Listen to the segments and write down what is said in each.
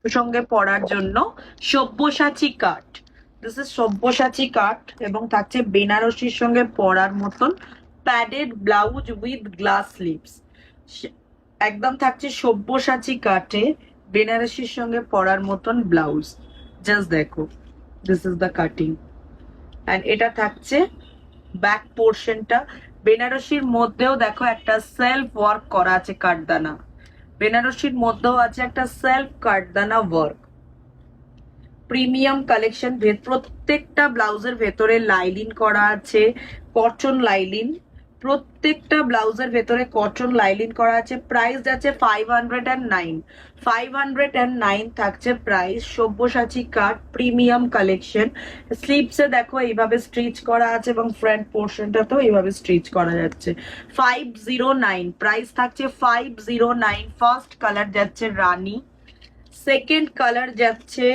সঙ্গে পরার জন্য সব্যসাচী কাট। দিস ইজ সব্যসাচী কাট এবং থাকছে বেনারসির সঙ্গে পরার মতন padded blouse with glass sleeves. একদম থাকছে সব্যসাচী কাটে বেনারসির সঙ্গে পরার মতন ব্লাউজ। জাস্ট দেখো, this is the cutting. And এটা থাকছে ব্যাক পোর্শনটা। বেনারসির মধ্যেও দেখো একটা সেলফ ওয়ার্ক করা আছে কাঠদানা। বেনারসির মধ্যেও আছে একটা সেলফ কাঠদানা ওয়ার্ক। Premium collection. প্রত্যেকটা ব্লাউজের ভেতরে লাইলিন করা আছে, কটন লাইলিন। প্রত্যেকটা ব্লাউজের ভেতরে কটন লাইলিন করা আছে। প্রাইস যাচ্ছে 509। 509 থাকছে প্রাইস। সব্যসাচী কাট প্রিমিয়াম কালেকশন। স্লিভসে দেখো এইভাবে স্টিচ করা আছে এবং ফ্রন্ট পোর্শনটাতেও এইভাবে স্টিচ করা যাচ্ছে। 509 প্রাইস থাকছে 509। ফার্স্ট কালার যাচ্ছে রানী, সেকেন্ড কালার যাচ্ছে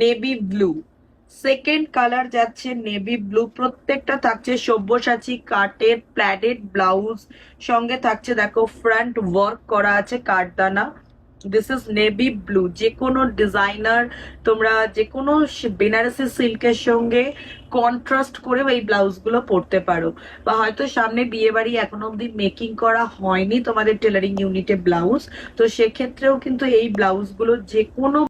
নেভি ব্লু, সেকেন্ড কালার যাচ্ছে নেভি ব্লু। প্রত্যেকটা থাকছে সব্যসাচী কাটের প্ল্যাডেড ব্লাউজ, সঙ্গে থাকছে দেখো ফ্রন্ট ওয়ার্ক করা আছে কাঠদানা। This is navy blue. যে কোনো ডিজাইনার তোমরা যে কোনো বেনারসি সিল্কের সঙ্গে কন্ট্রাস্ট করে এই ব্লাউজগুলো পরতে পারো, বা হয়তো সামনে বিয়ে বাড়ি এখনো অব্দি মেকিং করা হয়নি তোমাদের টেলারিং ইউনিটে ব্লাউজ, তো সেক্ষেত্রেও কিন্তু এই ব্লাউজগুলো যে কোনো